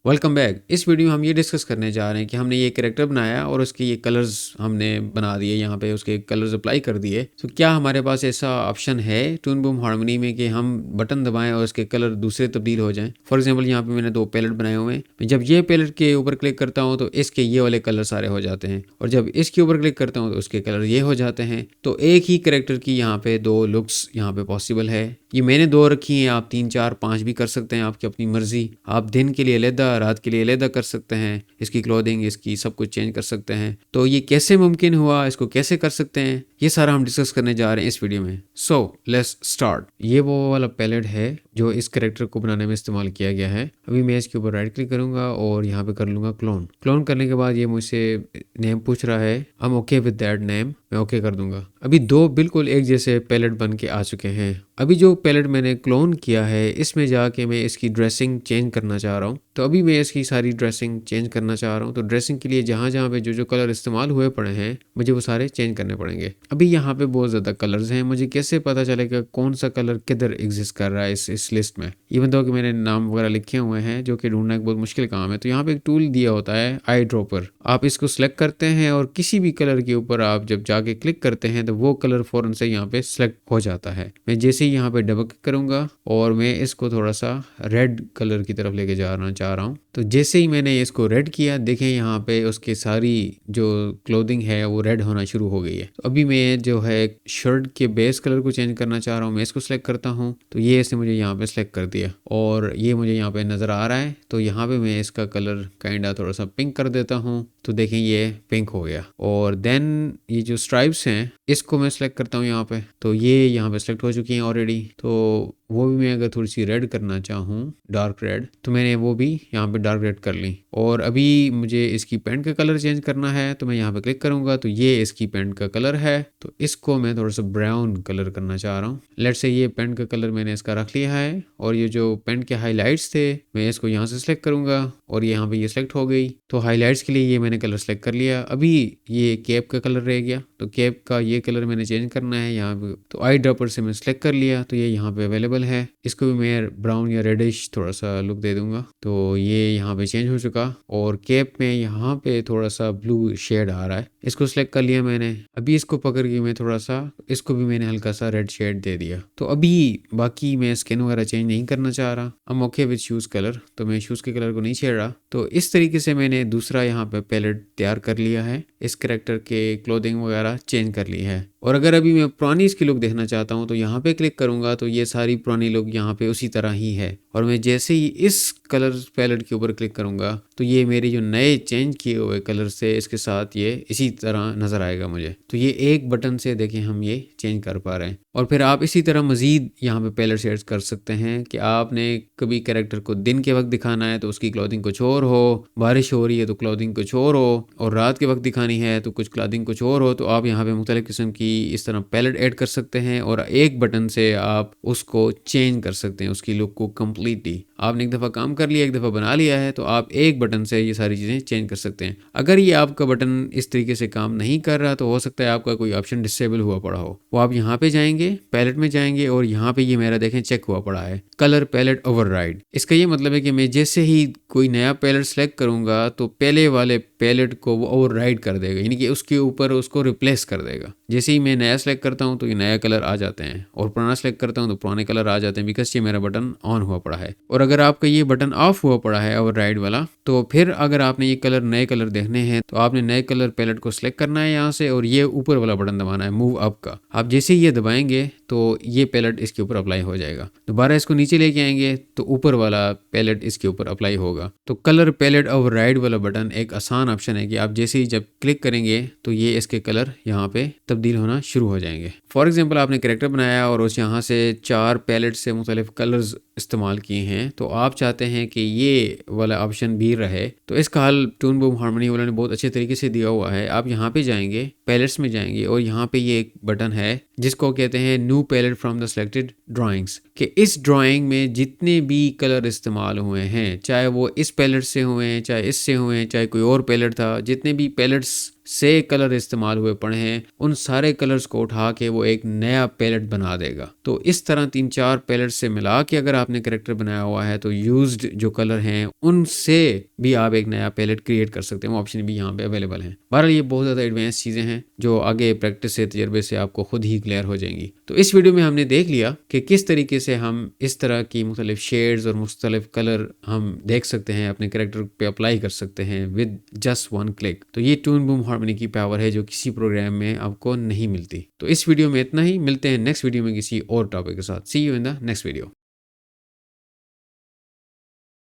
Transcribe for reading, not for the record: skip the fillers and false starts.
Welcome back. इस video में हम ये डिस्कस करने जा रहे हैं कि हमने ये कैरेक्टर बनाया और उसके ये कलर्स हमने बना दिए, यहाँ पे उसके कलर्स अप्लाई कर दिए। तो क्या हमारे पास ऐसा ऑप्शन है टून बूम हार्मनी में कि हम बटन दबाएं और उसके कलर दूसरे तब्दील हो जाएं? फॉर एग्जांपल यहाँ पे मैंने 2 पैलेट बनाए हुए हैं। मैं जब ये पैलेट के ऊपर क्लिक करता हूँ तो इसके ये वाले कलर सारे हो जाते हैं, और जब इसके ऊपर क्लिक करता हूँ तो उसके कलर ये हो जाते हैं। तो एक ही कैरेक्टर की यहाँ पे 2 लुक्स यहाँ पे पॉसिबल है। ये मैंने 2 रखी हैं, आप 3 4 5 भी कर सकते हैं, आपकी अपनी मर्जी। आप दिन के लिए अलग, रात के लिए अलग कर सकते हैं। इसकी क्लोथिंग, इसकी सब कुछ चेंज कर सकते हैं। तो ये कैसे मुमकिन हुआ, इसको कैसे कर सकते हैं, ये सारा हम डिस्कस करने जा रहे हैं इस वीडियो में। So let's start. ये वो वाला पैलेट है जो इस कैरेक्टर को बनाने में इस्तेमाल किया गया है। अभी मैं इसके ऊपर राइट क्लिक करूंगा और यहाँ पे कर लूंगा क्लोन। क्लोन करने के बाद ये मुझसे नेम पूछ रहा है। I am okay with that name, मैं ओके कर दूंगा। अभी 2 बिल्कुल एक जैसे पैलेट बन के आ चुके हैं। अभी जो पैलेट मैंने क्लोन किया है इसमें जाके मैं इसकी ड्रेसिंग चेंज करना चाह रहा हूँ। तो अभी मैं इसकी सारी ड्रेसिंग चेंज करना चाह रहा हूँ। तो ड्रेसिंग के लिए जहाँ जहाँ पे जो जो कलर इस्तेमाल हुए पड़े हैं मुझे वो सारे चेंज करने पड़ेंगे। अभी यहाँ पे बहुत ज़्यादा कलर्स हैं, मुझे कैसे पता चलेगा कौन सा कलर किधर एग्जिस्ट कर रहा है इस लिस्ट में। इवन दो कि मैंने नाम वगैरह लिखे हुए हैं जो कि ढूंढना एक बहुत मुश्किल काम है। तो यहाँ पे एक टूल दिया होता है आई ड्रॉपर। आप इसको सिलेक्ट करते हैं और किसी भी कलर के ऊपर आप जब जाके क्लिक करते हैं तो वो कलर फौरन से यहाँ पे सिलेक्ट हो जाता है। मैं जैसे ही यहाँ पे डबल क्लिक करूंगा और मैं इसको थोड़ा सा रेड कलर की तरफ लेके जाना चाह रहा हूँ। तो जैसे ही मैंने इसको रेड किया, देखें यहाँ पे उसकी सारी जो क्लोथिंग है वो रेड होना शुरू हो गई है। तो अभी मैं जो है शर्ट के बेस कलर को चेंज करना चाह रहा हूँ। मैं इसको सिलेक्ट करता हूँ तो ये इसने मुझे यहाँ पे सिलेक्ट कर दिया और ये मुझे यहाँ पे नज़र आ रहा है। तो यहाँ पे मैं इसका कलर काइंडा थोड़ा सा पिंक कर देता हूँ। तो देखें ये पिंक हो गया। और देन ये जो स्ट्राइप्स हैं इसको मैं सिलेक्ट करता हूँ यहाँ पे। तो ये यहाँ पे सिलेक्ट हो चुकी हैं ऑलरेडी। तो वो भी मैं अगर थोड़ी सी रेड करना चाहूँ, डार्क रेड, तो मैंने वो भी यहाँ पे डार्क रेड कर ली। और अभी मुझे इसकी पैंट का कलर चेंज करना है तो मैं यहाँ पे क्लिक करूँगा तो ये इसकी पैंट का कलर है। तो इसको मैं थोड़ा सा ब्राउन कलर करना चाह रहा हूँ। लेट्स से ये पैंट का कलर मैंने इसका रख लिया है। और ये जो पैंट के हाईलाइट्स थे मैं इसको यहाँ से सिलेक्ट करूँगा और यहाँ पे ये सिलेक्ट हो गई। तो हाईलाइट्स के लिए ये मैंने कलर सेलेक्ट कर लिया। अभी ये कैप का कलर रह गया, तो कैप का ये कलर मैंने चेंज करना है यहाँ पे। तो आई ड्रॉपर से मैं सिलेक्ट कर लिया तो ये यहाँ पे अवेलेबल है। इसको भी मैं ब्राउन या रेडिश थोड़ा सा लुक दे दूंगा। तो ये यहाँ पे चेंज हो चुका और कैप में यहाँ पे थोड़ा सा ब्लू शेड आ रहा है। इसको सिलेक्ट कर लिया मैंने। अभी इसको पकड़ के मैं थोड़ा सा इसको भी मैंने हल्का सा रेड शेड दे दिया। तो अभी बाकी मैं स्किन वगैरह चेंज नहीं करना चाह रहा। I'm okay with shoes colour, तो मैं शूज़ के कलर को नहीं छेड़ रहा। तो इस तरीके से मैंने दूसरा यहाँ पे पैलेट तैयार कर लिया है। इस कैरेक्टर के क्लोथिंग वगैरह चेंज कर ली है। और अगर अभी मैं पुरानी इसकी लुक देखना चाहता हूँ तो यहाँ पे क्लिक करूंगा तो ये सारी पुरानी लुक यहाँ पे उसी तरह ही है। और मैं जैसे ही इस कलर पैलेट के ऊपर क्लिक करूंगा तो ये मेरी जो नए चेंज किए हुए कलर से इसके साथ ये इसी तरह नजर आएगा मुझे। तो ये एक बटन से देखें हम ये चेंज कर पा रहे हैं। और फिर आप इसी तरह मजीद यहाँ पे पैलेट शेड्स कर सकते हैं कि आपने कभी कैरेक्टर को दिन के वक्त दिखाना है तो उसकी क्लोथिंग कुछ और हो, बारिश हो रही है तो क्लोथिंग कुछ और हो, और रात के वक्त दिखानी है तो कुछ क्लोथिंग कुछ और हो। तो आप यहाँ पे मुख्तलिफ किस्म की इस तरह पैलेट ऐड कर सकते हैं और एक बटन से आप उसको चेंज कर सकते हैं, उसकी लुक को कम्प्लीटली। आपने एक दफ़ा काम कर लिया, एक दफ़ा बना लिया है, तो आप एक बटन से ये सारी चीज़ें चेंज कर सकते हैं। अगर ये आपका बटन इस तरीके से काम नहीं कर रहा तो हो सकता है आपका कोई ऑप्शन डिसेबल हुआ पड़ा हो। वो आप यहाँ पे जाएंगे, पैलेट में जाएंगे और यहाँ पे ये मेरा देखें चेक हुआ पड़ा है कलर पैलेट ओवरराइड। इसका ये मतलब है कि मैं जैसे ही कोई नया पैलेट सेलेक्ट करूंगा तो पहले वाले पैलेट को वो ओवरराइड कर देगा, यानी कि उसके ऊपर उसको रिप्लेस कर देगा। जैसे ही मैं नया सेलेक्ट करता हूँ तो ये नया कलर आ जाते हैं और पुराना सेलेक्ट करता हूँ तो पुराने कलर आ जाते हैं, बिकॉज ये मेरा बटन ऑन हुआ पड़ा है। और अगर आपका ये बटन ऑफ हुआ पड़ा है ओवरराइड वाला, तो फिर अगर आपने ये कलर नए कलर देखने हैं तो आपने नए कलर पैलेट को सिलेक्ट करना है यहाँ से और ये ऊपर वाला बटन दबाना है मूव अप का। आप जैसे ही ये दबाएंगे तो ये पैलेट इसके ऊपर अप्लाई हो जाएगा। दोबारा इसको नीचे लेके आएंगे तो ऊपर वाला पैलेट इसके ऊपर अप्लाई होगा। तो कलर पैलेट ओवरराइड वाला बटन एक आसान ऑप्शन है कि आप जैसे ही जब क्लिक करेंगे तो ये इसके कलर यहाँ पे तब्दील होना शुरू हो जाएंगे। फॉर एग्जाम्पल आपने कैरेक्टर बनाया और उस यहाँ से 4 पैलेट से मुख्तलिफ कलर्स इस्तेमाल किए हैं, तो आप चाहते हैं कि ये वाला ऑप्शन भी रहे। तो इसका हल टून बूम हार्मनी वालों ने बहुत अच्छे तरीके से दिया हुआ है। आप यहाँ पे जाएंगे, पैलेट्स में जाएंगे और यहाँ पे ये एक बटन है जिसको कहते हैं new palette from the selected drawings, कि इस ड्राइंग में जितने भी कलर इस्तेमाल हुए हैं, चाहे वो इस पैलेट से हुए हैं, चाहे इससे हुए हैं, चाहे कोई और पैलेट था, जितने भी पैलेट्स से कलर इस्तेमाल हुए पड़े हैं, उन सारे कलर्स को उठा के वो एक नया पैलेट बना देगा। तो इस तरह 3-4 पैलेट से मिला के अगर आपने कैरेक्टर बनाया हुआ है तो यूज्ड जो कलर हैं उनसे भी आप एक नया पैलेट क्रिएट कर सकते हैं। वो ऑप्शन भी यहाँ पे अवेलेबल है। बहरहाल ये बहुत ज़्यादा एडवांस चीज़ें हैं जो आगे प्रैक्टिस से, तजर्बे से आपको खुद ही क्लियर हो जाएंगी। तो इस वीडियो में हमने देख लिया कि किस तरीके से हम इस तरह की मुख्तलिफ शेड्स और मुख्तलिफ कलर हम देख सकते हैं, अपने कैरेक्टर पे अप्लाई कर सकते हैं विद जस्ट वन क्लिक। तो ये टून बूम हार्मनी की पावर है जो किसी प्रोग्राम में आपको नहीं मिलती। तो इस वीडियो में इतना ही, मिलते हैं नेक्स्ट वीडियो में किसी और टॉपिक के साथ। See you in the next video.